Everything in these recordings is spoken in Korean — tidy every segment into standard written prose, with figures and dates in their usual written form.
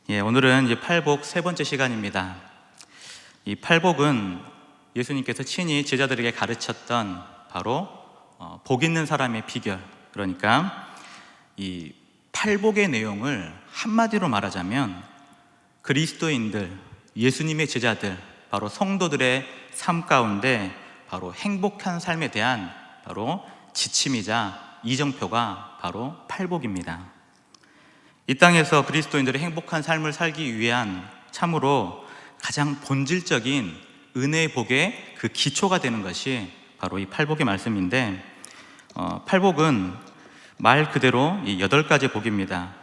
오늘은 이제 팔복 세 번째 시간입니다. 이 팔복은 예수님께서 친히 제자들에게 가르쳤던 바로 복 있는 사람의 비결, 그러니까 이 팔복의 내용을 한마디로 말하자면 그리스도인들, 예수님의 제자들, 바로 성도들의 삶 가운데 바로 행복한 삶에 대한 바로 지침이자 이정표가 바로 팔복입니다. 이 땅에서 그리스도인들의 행복한 삶을 살기 위한 참으로 가장 본질적인 은혜의 복의 그 기초가 되는 것이 바로 이 팔복의 말씀인데, 팔복은 말 그대로 이 8가지 복입니다.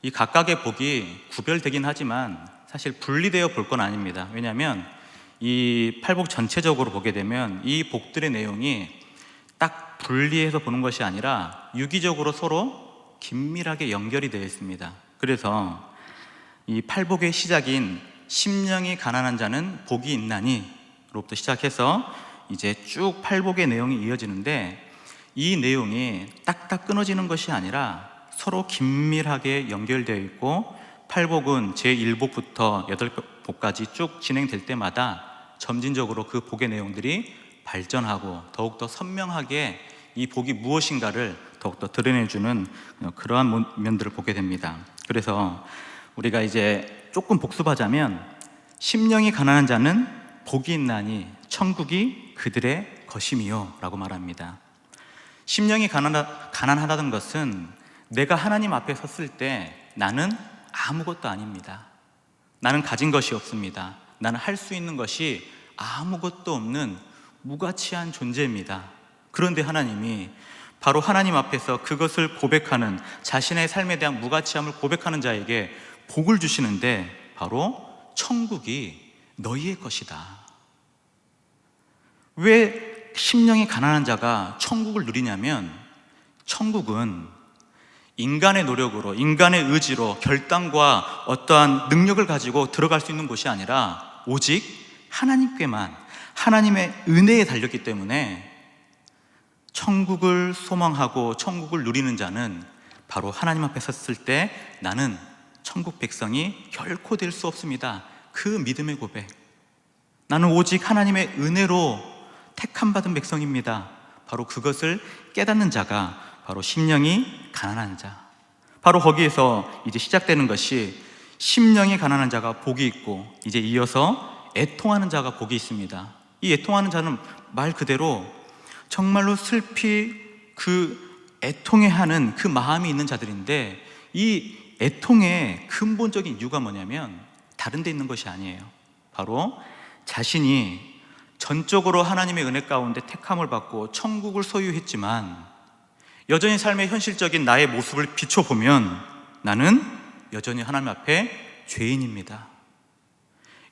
이 각각의 복이 구별되긴 하지만 사실 분리되어 볼 건 아닙니다. 왜냐하면 이 팔복 전체적으로 보게 되면 이 복들의 내용이 딱 분리해서 보는 것이 아니라 유기적으로 서로 긴밀하게 연결이 되어 있습니다. 그래서 이 팔복의 시작인 심령이 가난한 자는 복이 있나니 로부터 시작해서 이제 쭉 팔복의 내용이 이어지는데, 이 내용이 딱딱 끊어지는 것이 아니라 서로 긴밀하게 연결되어 있고, 팔복은 제1복부터 8복까지 쭉 진행될 때마다 점진적으로 그 복의 내용들이 발전하고 더욱더 선명하게 이 복이 무엇인가를 더욱더 드러내주는 그러한 면들을 보게 됩니다. 그래서 우리가 이제 조금 복습하자면, 심령이 가난한 자는 복이 있나니 천국이 그들의 것임이요 라고 말합니다. 심령이 가난하다는 것은 내가 하나님 앞에 섰을 때 나는 아무것도 아닙니다. 나는 가진 것이 없습니다. 나는 할 수 있는 것이 아무것도 없는 무가치한 존재입니다. 그런데 하나님이 바로 하나님 앞에서 그것을 고백하는, 자신의 삶에 대한 무가치함을 고백하는 자에게 복을 주시는데, 바로 천국이 너희의 것이다. 왜 심령이 가난한 자가 천국을 누리냐면, 천국은 인간의 노력으로, 인간의 의지로, 결단과 어떠한 능력을 가지고 들어갈 수 있는 곳이 아니라 오직 하나님께만, 하나님의 은혜에 달렸기 때문에 천국을 소망하고 천국을 누리는 자는 바로 하나님 앞에 섰을 때 나는 천국 백성이 결코 될 수 없습니다. 그 믿음의 고백, 나는 오직 하나님의 은혜로 택함 받은 백성입니다. 바로 그것을 깨닫는 자가 바로 심령이 가난한 자, 바로 거기에서 이제 시작되는 것이 심령이 가난한 자가 복이 있고, 이제 이어서 애통하는 자가 복이 있습니다. 이 애통하는 자는 말 그대로 정말로 슬피 그 애통해하는 그 마음이 있는 자들인데, 이 애통의 근본적인 이유가 뭐냐면 다른 데 있는 것이 아니에요. 바로 자신이 전적으로 하나님의 은혜 가운데 택함을 받고 천국을 소유했지만 여전히 삶의 현실적인 나의 모습을 비춰보면 나는 여전히 하나님 앞에 죄인입니다.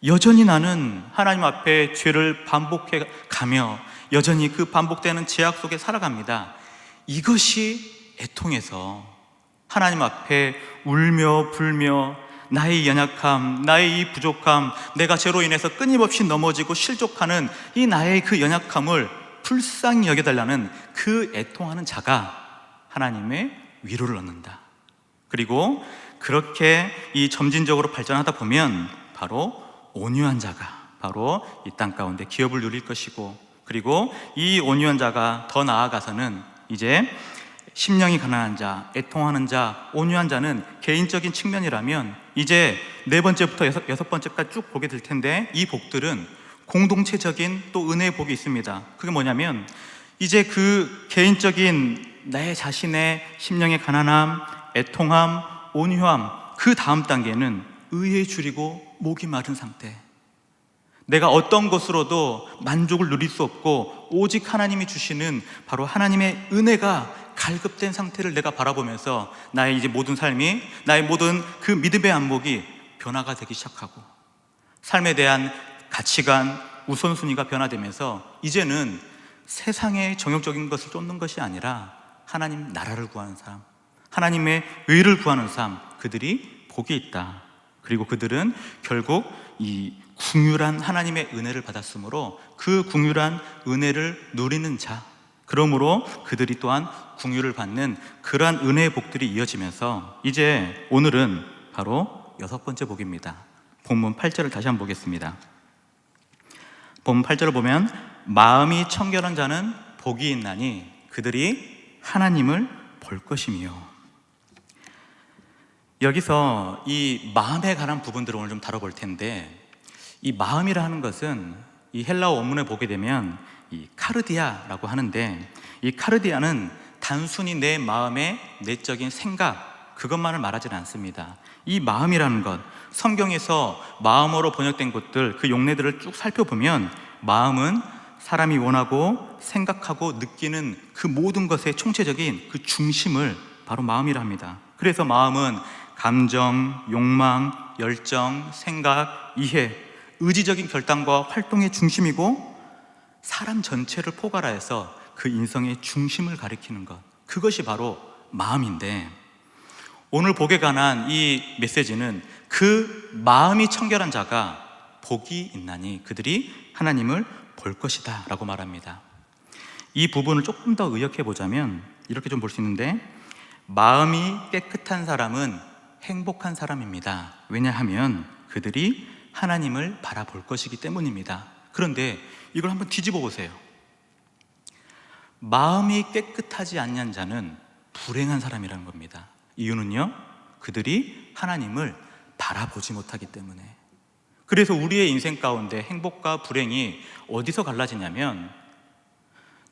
여전히 나는 하나님 앞에 죄를 반복해 가며 여전히 그 반복되는 죄악 속에 살아갑니다. 이것이 애통해서 하나님 앞에 울며 불며 나의 연약함, 나의 이 부족함, 내가 죄로 인해서 끊임없이 넘어지고 실족하는 이 나의 그 연약함을 불쌍히 여겨달라는 그 애통하는 자가 하나님의 위로를 얻는다. 그리고 그렇게 이 점진적으로 발전하다 보면 바로 온유한 자가 바로 이 땅 가운데 기업을 누릴 것이고, 그리고 이 온유한 자가 더 나아가서는 이제 심령이 가난한 자, 애통하는 자, 온유한 자는 개인적인 측면이라면 이제 4번째부터 6번째까지 쭉 보게 될 텐데, 이 복들은 공동체적인 또 은혜의 복이 있습니다. 그게 뭐냐면 이제 그 개인적인 내 자신의 심령의 가난함, 애통함, 온유함, 그 다음 단계는 의에 줄이고 목이 마른 상태, 내가 어떤 것으로도 만족을 누릴 수 없고 오직 하나님이 주시는 바로 하나님의 은혜가 갈급된 상태를 내가 바라보면서 나의 이제 모든 삶이, 나의 모든 그 믿음의 안목이 변화가 되기 시작하고, 삶에 대한 가치관, 우선순위가 변화되면서 이제는 세상의 정욕적인 것을 쫓는 것이 아니라 하나님 나라를 구하는 삶, 하나님의 의를 구하는 삶, 그들이 복이 있다. 그리고 그들은 결국 이 궁휼한 하나님의 은혜를 받았으므로 그 궁휼한 은혜를 누리는 자, 그러므로 그들이 또한 궁휼을 받는 그러한 은혜의 복들이 이어지면서 이제 오늘은 바로 6번째 복입니다. 본문 8절을 다시 한번 보겠습니다. 본문 8절을 보면 마음이 청결한 자는 복이 있나니 그들이 하나님을 볼 것이며, 여기서 이 마음에 관한 부분들을 오늘 좀 다뤄볼 텐데, 이 마음이라 하는 것은 이 헬라어 원문에 보게 되면 이 카르디아라고 하는데, 이 카르디아는 단순히 내 마음의 내적인 생각, 그것만을 말하지는 않습니다. 이 마음이라는 것, 성경에서 마음으로 번역된 것들, 그 용례들을 쭉 살펴보면 마음은 사람이 원하고 생각하고 느끼는 그 모든 것의 총체적인 그 중심을 바로 마음이라 합니다. 그래서 마음은 감정, 욕망, 열정, 생각, 이해, 의지적인 결단과 활동의 중심이고, 사람 전체를 포괄하여서 그 인성의 중심을 가리키는 것, 그것이 바로 마음인데, 오늘 복에 관한 이 메시지는 그 마음이 청결한 자가 복이 있나니 그들이 하나님을 볼 것이다 라고 말합니다. 이 부분을 조금 더 의역해 보자면 이렇게 좀 볼 수 있는데, 마음이 깨끗한 사람은 행복한 사람입니다. 왜냐하면 그들이 하나님을 바라볼 것이기 때문입니다. 그런데 이걸 한번 뒤집어 보세요. 마음이 깨끗하지 않는 자는 불행한 사람이라는 겁니다. 이유는요, 그들이 하나님을 바라보지 못하기 때문에. 그래서 우리의 인생 가운데 행복과 불행이 어디서 갈라지냐면,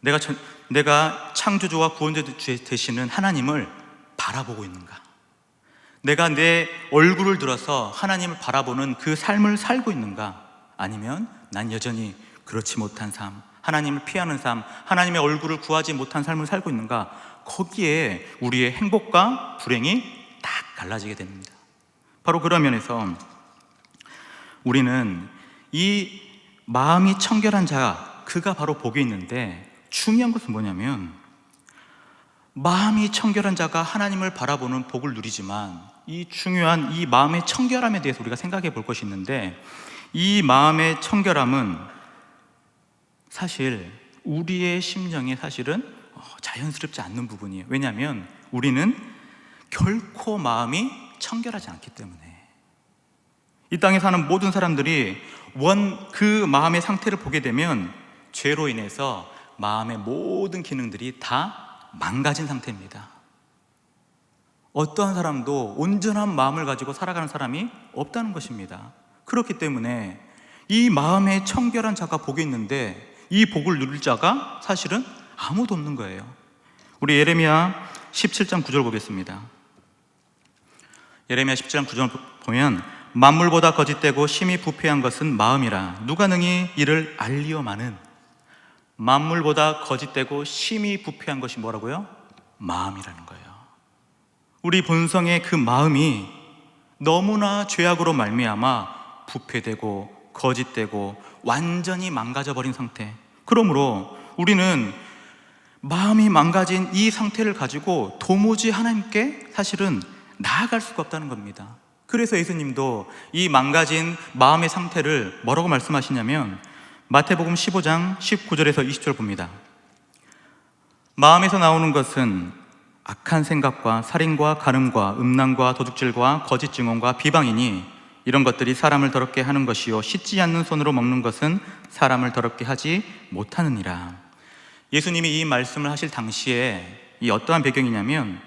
내가 창조주와 구원자 되시는 하나님을 바라보고 있는가, 내가 내 얼굴을 들어서 하나님을 바라보는 그 삶을 살고 있는가, 아니면 난 여전히 그렇지 못한 삶, 하나님을 피하는 삶, 하나님의 얼굴을 구하지 못한 삶을 살고 있는가, 거기에 우리의 행복과 불행이 딱 갈라지게 됩니다. 바로 그런 면에서 우리는 이 마음이 청결한 자, 그가 바로 복이 있는데, 중요한 것은 뭐냐면, 마음이 청결한 자가 하나님을 바라보는 복을 누리지만, 이 중요한 이 마음의 청결함에 대해서 우리가 생각해 볼 것이 있는데, 이 마음의 청결함은 사실 우리의 심정에 사실은 자연스럽지 않는 부분이에요. 왜냐하면 우리는 결코 마음이 청결하지 않기 때문에. 이 땅에 사는 모든 사람들이 그 마음의 상태를 보게 되면 죄로 인해서 마음의 모든 기능들이 다 망가진 상태입니다. 어떠한 사람도 온전한 마음을 가지고 살아가는 사람이 없다는 것입니다. 그렇기 때문에 이 마음의 청결한 자가 복이 있는데, 이 복을 누릴 자가 사실은 아무도 없는 거예요. 우리 예레미야 17장 9절 보겠습니다. 예레미야 17장 9절 보면, 만물보다 거짓되고 심히 부패한 것은 마음이라 누가 능히 이를 알리오마는. 만물보다 거짓되고 심히 부패한 것이 뭐라고요? 마음이라는 거예요. 우리 본성의 그 마음이 너무나 죄악으로 말미암아 부패되고 거짓되고 완전히 망가져버린 상태. 그러므로 우리는 마음이 망가진 이 상태를 가지고 도무지 하나님께 사실은 나아갈 수가 없다는 겁니다. 그래서 예수님도 이 망가진 마음의 상태를 뭐라고 말씀하시냐면, 마태복음 15장 19절에서 20절 봅니다. 마음에서 나오는 것은 악한 생각과 살인과 간음과 음란과 도둑질과 거짓 증언과 비방이니 이런 것들이 사람을 더럽게 하는 것이요, 씻지 않는 손으로 먹는 것은 사람을 더럽게 하지 못하느니라. 예수님이 이 말씀을 하실 당시에 이 어떠한 배경이냐면,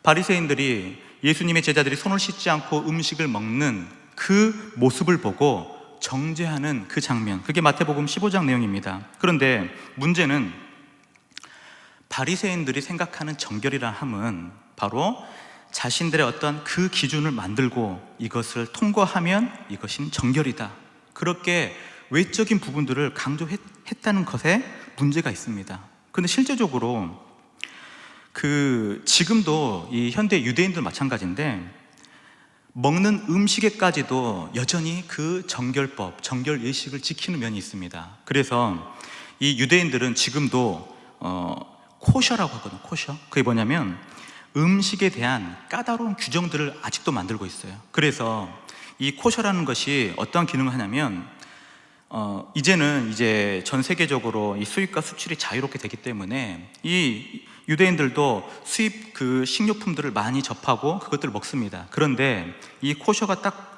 바리새인들이 예수님의 제자들이 손을 씻지 않고 음식을 먹는 그 모습을 보고 정죄하는 그 장면, 그게 마태복음 15장 내용입니다. 그런데 문제는 바리새인들이 생각하는 정결이라 함은 바로 자신들의 어떤 그 기준을 만들고 이것을 통과하면 이것이 정결이다, 그렇게 외적인 부분들을 강조했다는 것에 문제가 있습니다. 그런데 실제적으로 지금도 이 현대 유대인들 마찬가지인데, 먹는 음식에까지도 여전히 그 정결법, 정결 예식을 지키는 면이 있습니다. 그래서 이 유대인들은 지금도 코셔라고 하거든요. 코셔. 그게 뭐냐면 음식에 대한 까다로운 규정들을 아직도 만들고 있어요. 그래서 이 코셔라는 것이 어떤 기능을 하냐면, 이제는 이제 전 세계적으로 이 수입과 수출이 자유롭게 되기 때문에 이 유대인들도 수입 그 식료품들을 많이 접하고 그것들을 먹습니다. 그런데 이 코셔가 딱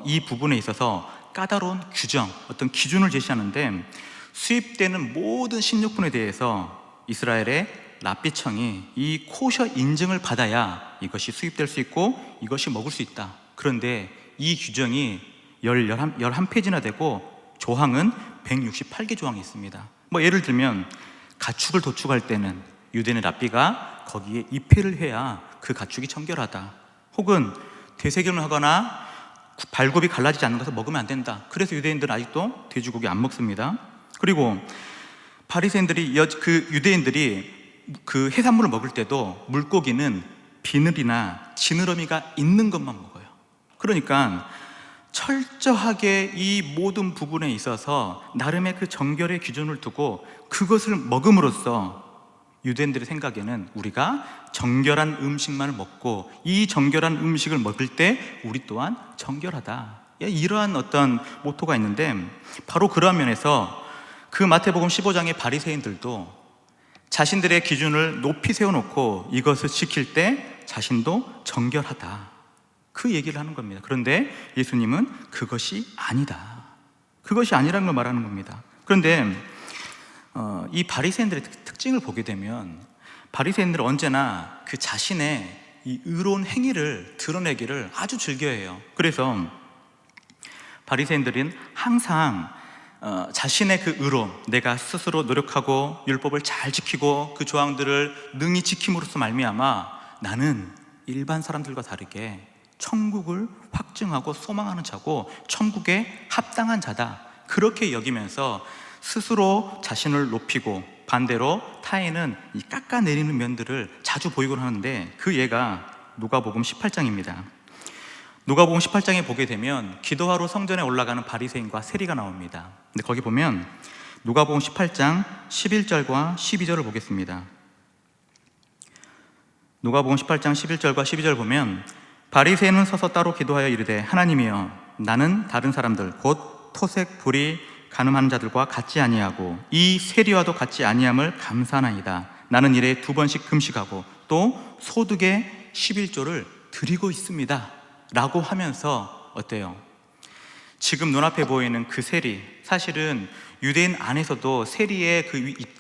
이 부분에 있어서 까다로운 규정, 어떤 기준을 제시하는데, 수입되는 모든 식료품에 대해서 이스라엘의 랍비청이 이 코셔 인증을 받아야 이것이 수입될 수 있고 이것이 먹을 수 있다. 그런데 이 규정이 11페이지나 되고 조항은 168개 조항이 있습니다. 예를 들면 가축을 도축할 때는 유대인의 랍비가 거기에 입회를 해야 그 가축이 청결하다. 혹은 되새김을 하거나 발굽이 갈라지지 않는 것을 먹으면 안 된다. 그래서 유대인들은 아직도 돼지고기 안 먹습니다. 그리고 바리새인들이 그 유대인들이 그 해산물을 먹을 때도 물고기는 비늘이나 지느러미가 있는 것만 먹어요. 그러니까 철저하게 이 모든 부분에 있어서 나름의 그 정결의 기준을 두고 그것을 먹음으로써 유대인들의 생각에는 우리가 정결한 음식만을 먹고 이 정결한 음식을 먹을 때 우리 또한 정결하다, 이러한 어떤 모토가 있는데, 바로 그러한 면에서 그 마태복음 15장의 바리새인들도 자신들의 기준을 높이 세워놓고 이것을 지킬 때 자신도 정결하다, 그 얘기를 하는 겁니다. 그런데 예수님은 그것이 아니다, 그것이 아니라는 걸 말하는 겁니다. 그런데 이 바리새인들의 특징을 보게 되면 바리새인들은 언제나 그 자신의 이 의로운 행위를 드러내기를 아주 즐겨해요. 그래서 바리새인들은 항상 자신의 그 의로움, 내가 스스로 노력하고 율법을 잘 지키고 그 조항들을 능히 지킴으로써 말미암아 나는 일반 사람들과 다르게 천국을 확증하고 소망하는 자고 천국에 합당한 자다, 그렇게 여기면서 스스로 자신을 높이고 반대로 타인은 이 깎아내리는 면들을 자주 보이곤 하는데, 그 예가 누가복음 18장입니다. 누가복음 18장에 보게 되면 기도하러 성전에 올라가는 바리새인과 세리가 나옵니다. 근데 거기 보면 누가복음 18장 11절과 12절을 보겠습니다. 누가복음 18장 11절과 12절 보면, 바리새인은 서서 따로 기도하여 이르되 하나님이여, 나는 다른 사람들 곧 토색, 불의, 간음하는 자들과 같지 아니하고 이 세리와도 같지 아니함을 감사하나이다. 나는 일에 2번씩 금식하고 또 소득의 11조를 드리고 있습니다 라고 하면서, 어때요? 지금 눈앞에 보이는 그 세리, 사실은 유대인 안에서도 세리의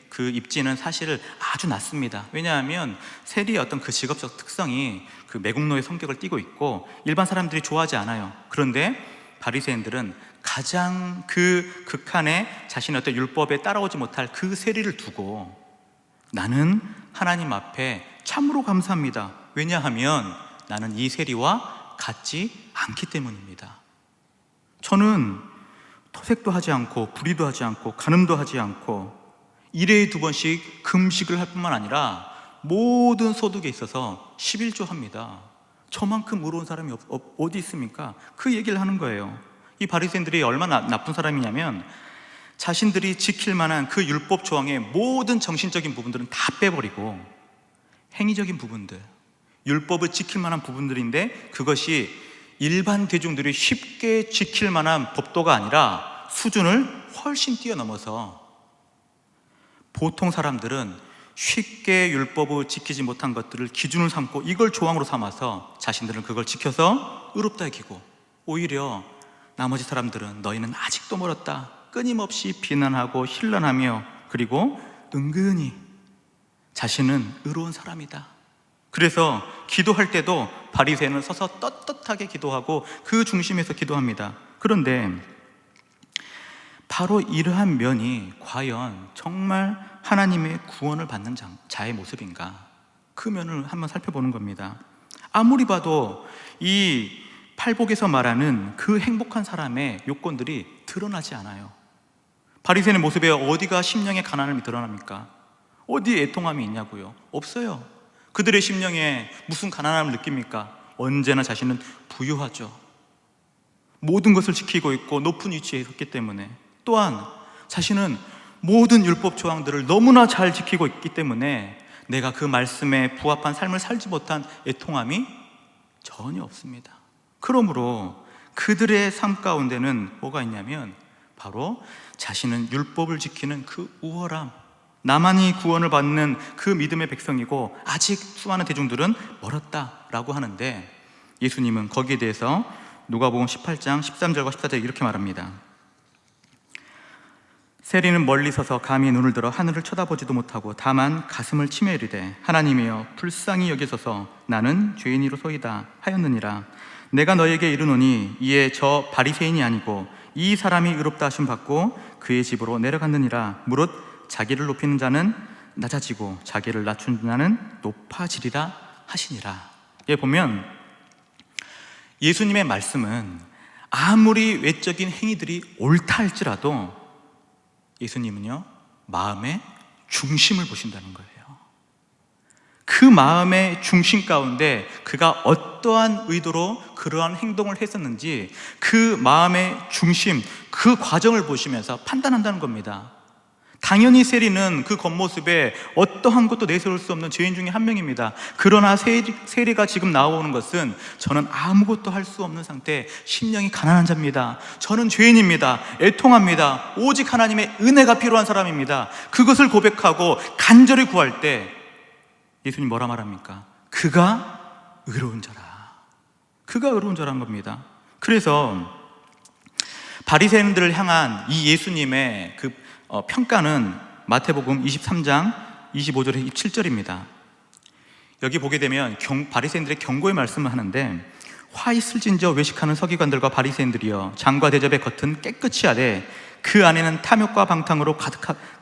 그 입지는 사실 아주 낮습니다. 왜냐하면 세리의 어떤 그 직업적 특성이 그 매국노의 성격을 띠고 있고 일반 사람들이 좋아하지 않아요. 그런데 바리새인들은 가장 그 극한의 자신의 어떤 율법에 따라오지 못할 그 세리를 두고 나는 하나님 앞에 참으로 감사합니다. 왜냐하면 나는 이 세리와 같지 않기 때문입니다. 저는 토색도 하지 않고 불의도 하지 않고 간음도 하지 않고 일회에 2번씩 금식을 할 뿐만 아니라 모든 소득에 있어서 11조 합니다. 저만큼 의로운 사람이 어디 있습니까? 그 얘기를 하는 거예요. 이 바리새인들이 얼마나 나쁜 사람이냐면 자신들이 지킬 만한 그 율법 조항의 모든 정신적인 부분들은 다 빼버리고 행위적인 부분들, 율법을 지킬 만한 부분들인데 그것이 일반 대중들이 쉽게 지킬 만한 법도가 아니라 수준을 훨씬 뛰어넘어서 보통 사람들은 쉽게 율법을 지키지 못한 것들을 기준을 삼고 이걸 조항으로 삼아서 자신들은 그걸 지켜서 의롭다 여기고, 오히려 나머지 사람들은 너희는 아직도 멀었다 끊임없이 비난하고 힐난하며, 그리고 은근히 자신은 의로운 사람이다. 그래서 기도할 때도 바리새인은 서서 떳떳하게 기도하고 그 중심에서 기도합니다. 그런데 바로 이러한 면이 과연 정말 하나님의 구원을 받는 자의 모습인가? 그 면을 한번 살펴보는 겁니다. 아무리 봐도 이 팔복에서 말하는 그 행복한 사람의 요건들이 드러나지 않아요. 바리새인의 모습에 어디가 심령의 가난함이 드러납니까? 어디에 애통함이 있냐고요? 없어요. 그들의 심령에 무슨 가난함을 느낍니까? 언제나 자신은 부유하죠. 모든 것을 지키고 있고 높은 위치에 있었기 때문에, 또한 자신은 모든 율법 조항들을 너무나 잘 지키고 있기 때문에 내가 그 말씀에 부합한 삶을 살지 못한 애통함이 전혀 없습니다. 그러므로 그들의 삶 가운데는 뭐가 있냐면 바로 자신은 율법을 지키는 그 우월함, 나만이 구원을 받는 그 믿음의 백성이고 아직 수많은 대중들은 멀었다라고 하는데, 예수님은 거기에 대해서 누가복음 18장 13절과 14절 이렇게 말합니다. 세리는 멀리 서서 감히 눈을 들어 하늘을 쳐다보지도 못하고 다만 가슴을 치며 이르되 하나님이여 불쌍히 여기소서 나는 죄인이로소이다 하였느니라. 내가 너에게 이르노니 이에 저 바리새인이 아니고 이 사람이 의롭다 하심 받고 그의 집으로 내려갔느니라. 무릇 자기를 높이는 자는 낮아지고 자기를 낮춘 자는 높아지리라 하시니라. 예, 보면 예수님의 말씀은 아무리 외적인 행위들이 옳다 할지라도 예수님은요, 마음의 중심을 보신다는 거예요. 그 마음의 중심 가운데 그가 어떠한 의도로 그러한 행동을 했었는지 그 마음의 중심, 그 과정을 보시면서 판단한다는 겁니다. 당연히 세리는 그 겉모습에 어떠한 것도 내세울 수 없는 죄인 중에 한 명입니다. 그러나 세리가 지금 나오는 것은 저는 아무것도 할 수 없는 상태, 심령이 가난한 자입니다. 저는 죄인입니다. 애통합니다. 오직 하나님의 은혜가 필요한 사람입니다. 그것을 고백하고 간절히 구할 때 예수님 뭐라 말합니까? 그가 의로운 자라. 그가 의로운 자라는 겁니다. 그래서 바리새인들을 향한 이 예수님의 그 평가는 마태복음 23장 25절에서 27절입니다. 여기 보게 되면 바리새인들의 경고의 말씀을 하는데, 화 있을진저 외식하는 서기관들과 바리새인들이여 장과 대접의 겉은 깨끗이 하되 그 안에는 탐욕과 방탕으로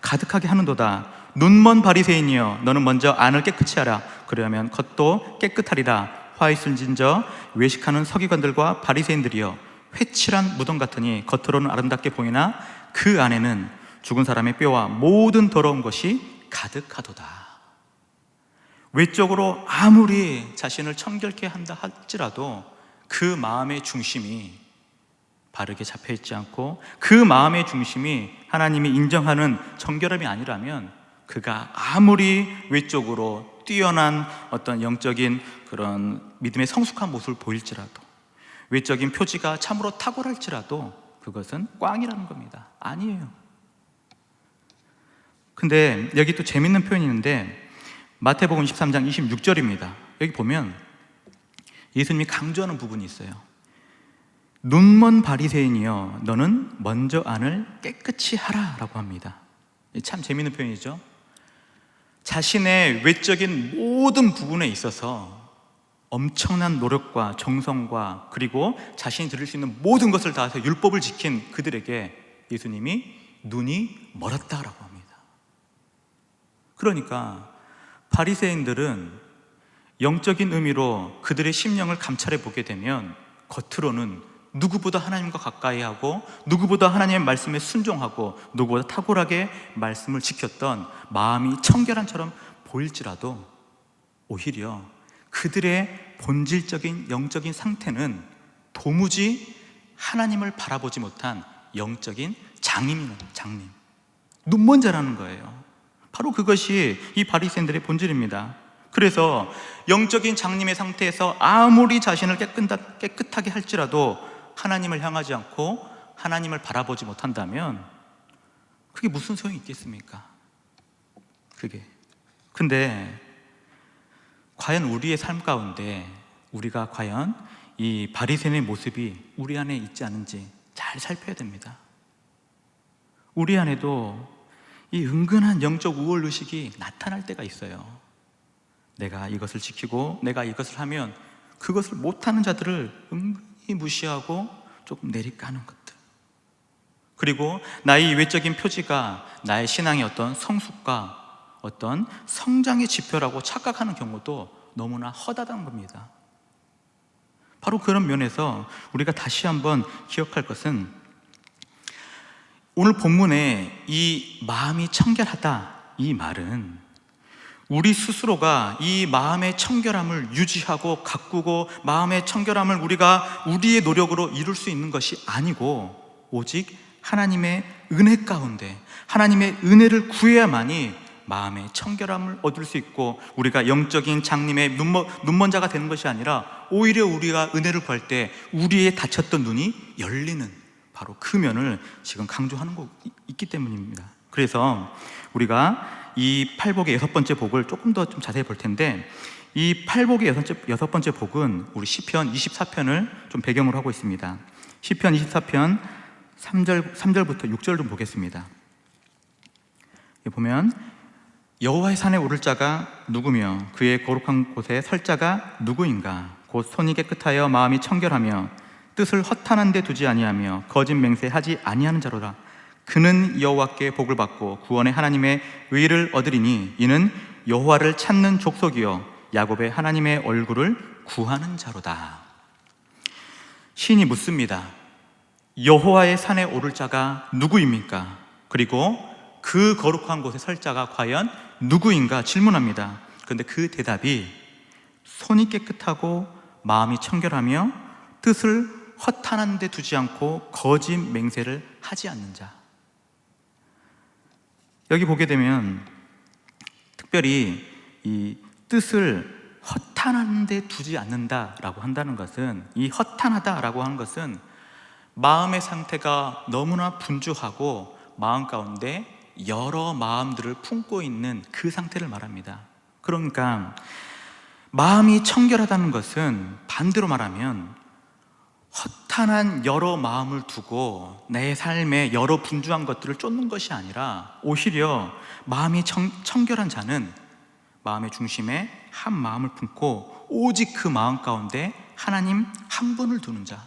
가득하게 하는도다. 눈먼 바리새인이여 너는 먼저 안을 깨끗이 하라. 그러면 겉도 깨끗하리라. 화 있을진저 외식하는 서기관들과 바리새인들이여 회칠한 무덤 같으니 겉으로는 아름답게 보이나 그 안에는 죽은 사람의 뼈와 모든 더러운 것이 가득하도다. 외적으로 아무리 자신을 청결케 한다 할지라도 그 마음의 중심이 바르게 잡혀있지 않고 그 마음의 중심이 하나님이 인정하는 정결함이 아니라면 그가 아무리 외적으로 뛰어난 어떤 영적인 그런 믿음의 성숙한 모습을 보일지라도, 외적인 표지가 참으로 탁월할지라도 그것은 꽝이라는 겁니다. 아니에요. 근데 여기 또 재밌는 표현이 있는데 마태복음 13장 26절입니다. 여기 보면 예수님이 강조하는 부분이 있어요. 눈먼 바리새인이여 너는 먼저 안을 깨끗이 하라 라고 합니다. 참 재밌는 표현이죠. 자신의 외적인 모든 부분에 있어서 엄청난 노력과 정성과 그리고 자신이 들을 수 있는 모든 것을 다해서 율법을 지킨 그들에게 예수님이 눈이 멀었다라고 합니다. 그러니까 바리새인들은 영적인 의미로 그들의 심령을 감찰해 보게 되면 겉으로는 누구보다 하나님과 가까이 하고 누구보다 하나님의 말씀에 순종하고 누구보다 탁월하게 말씀을 지켰던 마음이 청결한처럼 보일지라도 오히려 그들의 본질적인 영적인 상태는 도무지 하나님을 바라보지 못한 영적인 장님, 눈먼 자라는 거예요. 바로 그것이 이 바리새인들의 본질입니다. 그래서 영적인 장님의 상태에서 아무리 자신을 깨끗하게 할지라도 하나님을 향하지 않고 하나님을 바라보지 못한다면 그게 무슨 소용이 있겠습니까? 근데 과연 우리의 삶 가운데 우리가 과연 이 바리새인의 모습이 우리 안에 있지 않은지 잘 살펴야 됩니다. 우리 안에도 이 은근한 영적 우월의식이 나타날 때가 있어요. 내가 이것을 지키고 내가 이것을 하면 그것을 못하는 자들을 은근히 무시하고 조금 내리까는 것들, 그리고 나의 외적인 표지가 나의 신앙의 어떤 성숙과 어떤 성장의 지표라고 착각하는 경우도 너무나 허다한 겁니다. 바로 그런 면에서 우리가 다시 한번 기억할 것은 오늘 본문에 이 마음이 청결하다 이 말은 우리 스스로가 이 마음의 청결함을 유지하고 가꾸고 마음의 청결함을 우리가 우리의 노력으로 이룰 수 있는 것이 아니고 오직 하나님의 은혜 가운데 하나님의 은혜를 구해야만이 마음의 청결함을 얻을 수 있고 우리가 영적인 장님의 눈먼 자가 되는 것이 아니라 오히려 우리가 은혜를 구할 때 우리의 닫혔던 눈이 열리는 바로 그 면을 지금 강조하는 거 있기 때문입니다. 그래서 우리가 이 팔복의 여섯 번째 복을 조금 더 좀 자세히 볼 텐데, 이 팔복의 여섯 번째 복은 우리 시편 24편을 좀 배경으로 하고 있습니다. 시편 24편 3절부터 6절 좀 보겠습니다. 여기 보면 여호와의 산에 오를 자가 누구며 그의 거룩한 곳에 설 자가 누구인가? 곧 손이 깨끗하여 마음이 청결하며 뜻을 허탄한 데 두지 아니하며 거짓 맹세하지 아니하는 자로라. 그는 여호와께 복을 받고 구원의 하나님의 의를 얻으리니 이는 여호와를 찾는 족속이요 야곱의 하나님의 얼굴을 구하는 자로다. 시인이 묻습니다. 여호와의 산에 오를 자가 누구입니까? 그리고 그 거룩한 곳에 설 자가 과연 누구인가 질문합니다. 그런데 그 대답이 손이 깨끗하고 마음이 청결하며 뜻을 허탄한 데 두지 않고 거짓 맹세를 하지 않는 자. 여기 보게 되면 특별히 이 뜻을 허탄한 데 두지 않는다라고 한다는 것은, 이 허탄하다라고 하는 것은 마음의 상태가 너무나 분주하고 마음 가운데 여러 마음들을 품고 있는 그 상태를 말합니다. 그러니까 마음이 청결하다는 것은 반대로 말하면 허탄한 여러 마음을 두고 내 삶에 여러 분주한 것들을 쫓는 것이 아니라, 오히려 마음이 청결한 자는 마음의 중심에 한 마음을 품고 오직 그 마음 가운데 하나님 한 분을 두는 자,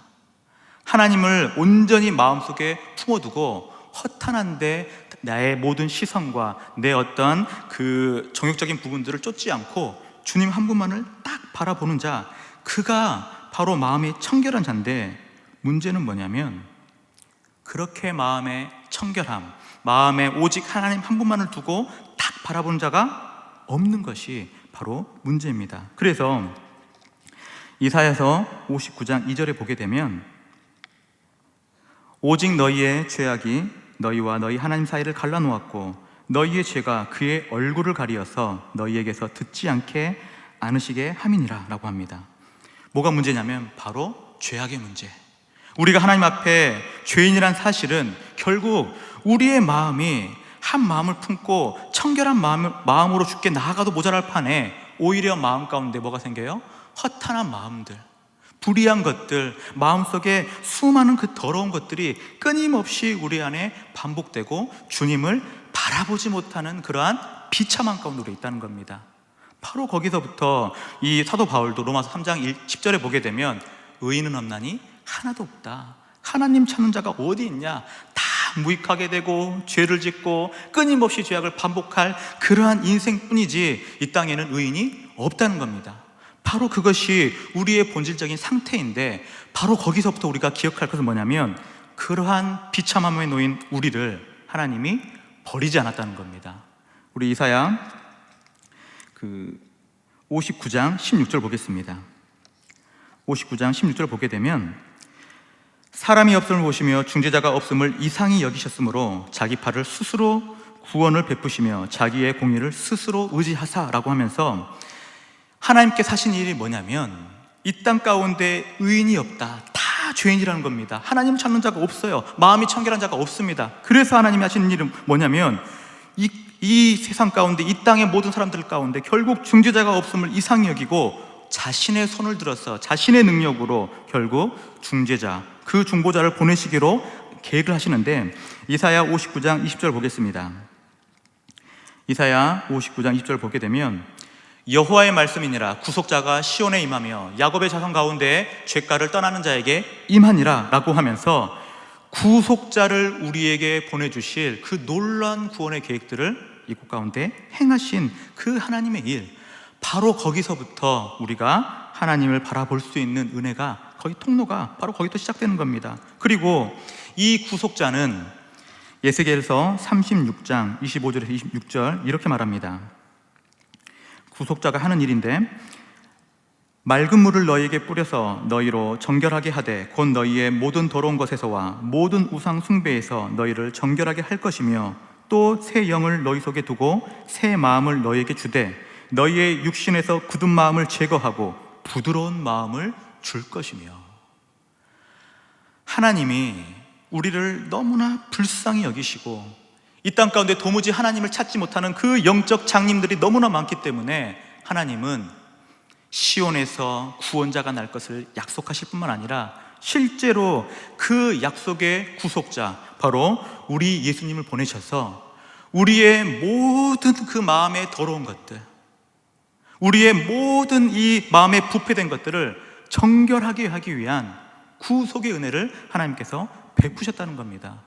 하나님을 온전히 마음속에 품어두고 허탄한데 나의 모든 시선과 내 어떤 그 정욕적인 부분들을 쫓지 않고 주님 한 분만을 딱 바라보는 자, 그가 바로 마음이 청결한 자인데, 문제는 뭐냐면 그렇게 마음의 청결함, 마음에 오직 하나님 한 분만을 두고 딱 바라보는 자가 없는 것이 바로 문제입니다. 그래서 이사야서 59장 2절에 보게 되면 오직 너희의 죄악이 너희와 너희 하나님 사이를 갈라놓았고 너희의 죄가 그의 얼굴을 가리어서 너희에게서 듣지 않게 않으시게 함이니라 라고 합니다. 뭐가 문제냐면 바로 죄악의 문제. 우리가 하나님 앞에 죄인이란 사실은 결국 우리의 마음이 한 마음을 품고 청결한 마음으로 주께 나아가도 모자랄 판에 오히려 마음 가운데 뭐가 생겨요? 허탄한 마음들, 불의한 것들, 마음속에 수많은 그 더러운 것들이 끊임없이 우리 안에 반복되고 주님을 바라보지 못하는 그러한 비참한 가운데 우리 있다는 겁니다. 바로 거기서부터 이 사도 바울도 로마서 3장 10절에 보게 되면 의인은 없나니 하나도 없다. 하나님 찾는 자가 어디 있냐? 다 무익하게 되고 죄를 짓고 끊임없이 죄악을 반복할 그러한 인생뿐이지 이 땅에는 의인이 없다는 겁니다. 바로 그것이 우리의 본질적인 상태인데, 바로 거기서부터 우리가 기억할 것은 뭐냐면 그러한 비참함에 놓인 우리를 하나님이 버리지 않았다는 겁니다. 우리 이사야 59장 16절 보겠습니다. 59장 16절 보게 되면 사람이 없음을 보시며 중재자가 없음을 이상히 여기셨으므로 자기 팔을 스스로 구원을 베푸시며 자기의 공의를 스스로 의지하사라고 하면서 하나님께서 하신 일이 뭐냐면 이 땅 가운데 의인이 없다, 다 죄인이라는 겁니다. 하나님 찾는 자가 없어요. 마음이 청결한 자가 없습니다. 그래서 하나님이 하시는 일은 뭐냐면 이 세상 가운데, 이 땅의 모든 사람들 가운데 결국 중재자가 없음을 이상히 여기고 자신의 손을 들어서 자신의 능력으로 결국 중재자, 그 중보자를 보내시기로 계획을 하시는데, 이사야 59장 20절 보겠습니다. 이사야 59장 20절 보게 되면 여호와의 말씀이니라 구속자가 시온에 임하며 야곱의 자손 가운데 죄가를 떠나는 자에게 임하니라 라고 하면서 구속자를 우리에게 보내주실 그 놀라운 구원의 계획들을 이곳 가운데 행하신 그 하나님의 일, 바로 거기서부터 우리가 하나님을 바라볼 수 있는 은혜가, 거기 통로가 바로 거기부터 시작되는 겁니다. 그리고 이 구속자는 에스겔서 36장 25절에서 26절 이렇게 말합니다. 구속자가 하는 일인데, 맑은 물을 너희에게 뿌려서 너희로 정결하게 하되 곧 너희의 모든 더러운 것에서와 모든 우상 숭배에서 너희를 정결하게 할 것이며 또 새 영을 너희 속에 두고 새 마음을 너희에게 주되 너희의 육신에서 굳은 마음을 제거하고 부드러운 마음을 줄 것이며. 하나님이 우리를 너무나 불쌍히 여기시고 이 땅 가운데 도무지 하나님을 찾지 못하는 그 영적 장님들이 너무나 많기 때문에 하나님은 시온에서 구원자가 날 것을 약속하실 뿐만 아니라 실제로 그 약속의 구속자, 바로 우리 예수님을 보내셔서 우리의 모든 그 마음에 더러운 것들, 우리의 모든 이 마음에 부패된 것들을 정결하게 하기 위한 구속의 은혜를 하나님께서 베푸셨다는 겁니다.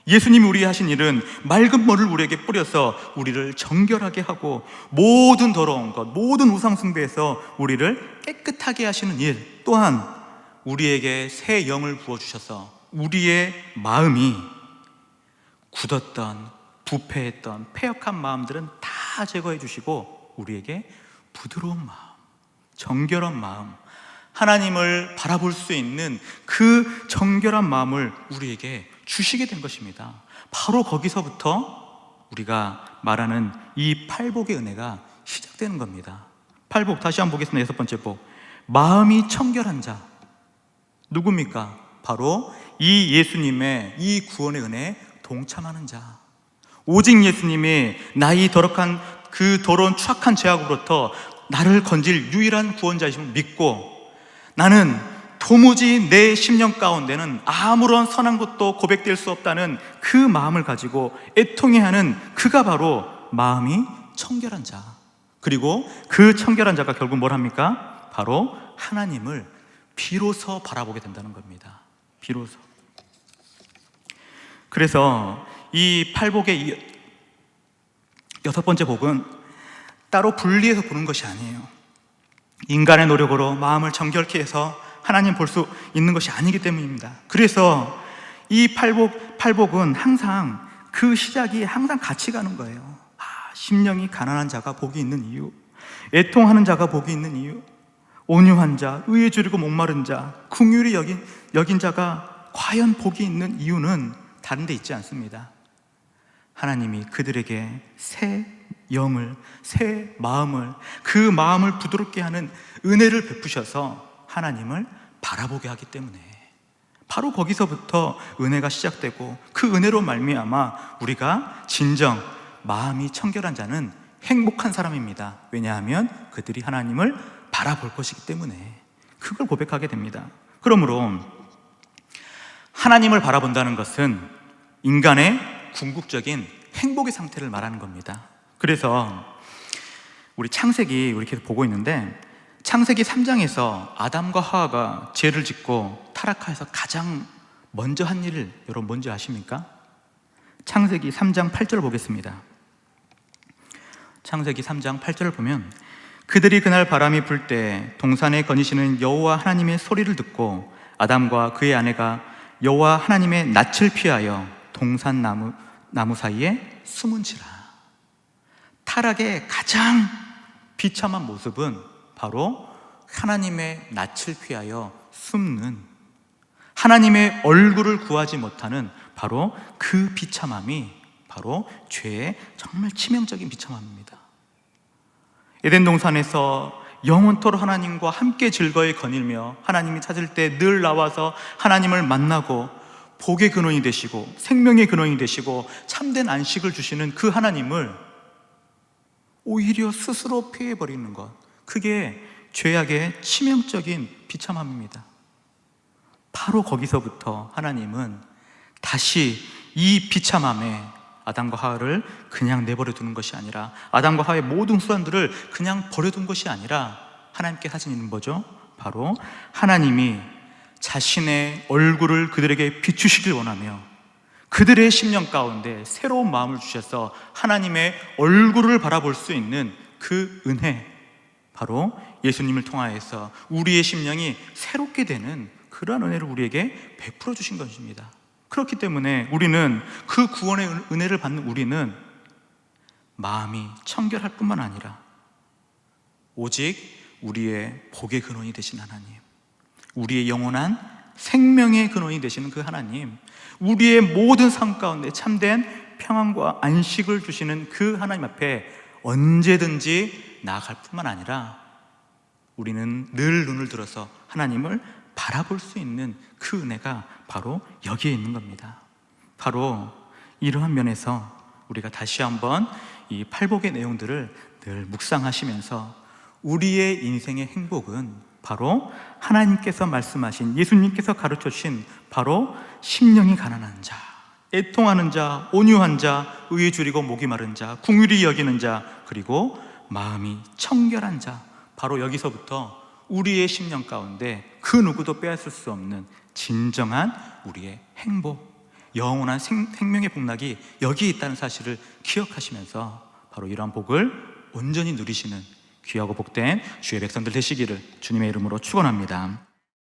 예수님이 우리에게 하신 일은 맑은 물을 우리에게 뿌려서 우리를 정결하게 하고 모든 더러운 것, 모든 우상 숭배에서 우리를 깨끗하게 하시는 일, 또한 우리에게 새 영을 부어주셔서 우리의 마음이 굳었던, 부패했던, 패역한 마음들은 다 제거해 주시고 우리에게 부드러운 마음, 정결한 마음, 하나님을 바라볼 수 있는 그 정결한 마음을 우리에게 주시게 된 것입니다. 바로 거기서부터 우리가 말하는 이 팔복의 은혜가 시작되는 겁니다. 팔복, 다시 한번 보겠습니다. 6번째 복, 마음이 청결한 자, 누굽니까? 바로 이 예수님의 이 구원의 은혜에 동참하는 자, 오직 예수님이 나의 더럽한 그 더러운 추악한 죄악으로부터 나를 건질 유일한 구원자이심을 믿고, 나는 도무지 내 심령 가운데는 아무런 선한 것도 고백될 수 없다는 그 마음을 가지고 애통해하는 그가 바로 마음이 청결한 자, 그리고 그 청결한 자가 결국 뭘 합니까? 바로 하나님을 비로소 바라보게 된다는 겁니다. 비로소. 그래서 이 팔복의 6번째 복은 따로 분리해서 보는 것이 아니에요. 인간의 노력으로 마음을 정결케 해서 하나님 볼 수 있는 것이 아니기 때문입니다. 그래서 이 팔복은 항상 그 시작이 항상 같이 가는 거예요. 심령이 가난한 자가 복이 있는 이유, 애통하는 자가 복이 있는 이유, 온유한 자, 의에 줄이고 목마른 자, 긍휼히 여긴 자가 과연 복이 있는 이유는 다른 데 있지 않습니다. 하나님이 그들에게 새 영을, 새 마음을, 그 마음을 부드럽게 하는 은혜를 베푸셔서 하나님을 바라보게 하기 때문에 바로 거기서부터 은혜가 시작되고, 그 은혜로 말미암아 우리가 진정 마음이 청결한 자는 행복한 사람입니다. 왜냐하면 그들이 하나님을 바라볼 것이기 때문에 그걸 고백하게 됩니다. 그러므로 하나님을 바라본다는 것은 인간의 궁극적인 행복의 상태를 말하는 겁니다. 그래서 우리 창세기 우리 계속 보고 있는데, 창세기 3장에서 아담과 하와가 죄를 짓고 타락하여서 가장 먼저 한 일을 여러분 뭔지 아십니까? 창세기 3장 8절을 보겠습니다. 창세기 3장 8절을 보면, 그들이 그날 바람이 불 때 동산에 거니시는 여호와 하나님의 소리를 듣고 아담과 그의 아내가 여호와 하나님의 낯을 피하여 동산 나무 사이에 숨은지라. 타락의 가장 비참한 모습은 바로 하나님의 낯을 피하여 숨는, 하나님의 얼굴을 구하지 못하는 바로 그 비참함이 바로 죄의 정말 치명적인 비참함입니다. 에덴 동산에서 영원토록 하나님과 함께 즐거이 거닐며 하나님이 찾을 때 늘 나와서 하나님을 만나고 복의 근원이 되시고 생명의 근원이 되시고 참된 안식을 주시는 그 하나님을 오히려 스스로 피해버리는 것, 그게 죄악의 치명적인 비참함입니다. 바로 거기서부터 하나님은 다시 이 비참함에 아담과 하와를 그냥 내버려 두는 것이 아니라, 아담과 하와의 모든 후손들을 그냥 버려둔 것이 아니라 하나님께 하신 일은 뭐죠? 바로 하나님이 자신의 얼굴을 그들에게 비추시길 원하며 그들의 심령 가운데 새로운 마음을 주셔서 하나님의 얼굴을 바라볼 수 있는 그 은혜, 바로 예수님을 통하여서 우리의 심령이 새롭게 되는 그러한 은혜를 우리에게 베풀어 주신 것입니다. 그렇기 때문에 우리는 그 구원의 은혜를 받는 우리는 마음이 청결할 뿐만 아니라 오직 우리의 복의 근원이 되신 하나님, 우리의 영원한 생명의 근원이 되시는 그 하나님, 우리의 모든 삶 가운데 참된 평안과 안식을 주시는 그 하나님 앞에 언제든지 나아갈 뿐만 아니라 우리는 늘 눈을 들어서 하나님을 바라볼 수 있는 그 은혜가 바로 여기에 있는 겁니다. 바로 이러한 면에서 우리가 다시 한번 이 팔복의 내용들을 늘 묵상하시면서 우리의 인생의 행복은 바로 하나님께서 말씀하신, 예수님께서 가르쳐 주신 바로 심령이 가난한 자, 애통하는 자, 온유한 자, 의에 줄이고 목이 마른 자, 긍휼히 여기는 자, 그리고 마음이 청결한 자, 바로 여기서부터 우리의 심령 가운데 그 누구도 빼앗을 수 없는 진정한 우리의 행복, 영원한 생명의 복락이 여기에 있다는 사실을 기억하시면서 바로 이러한 복을 온전히 누리시는 귀하고 복된 주의 백성들 되시기를 주님의 이름으로 축원합니다.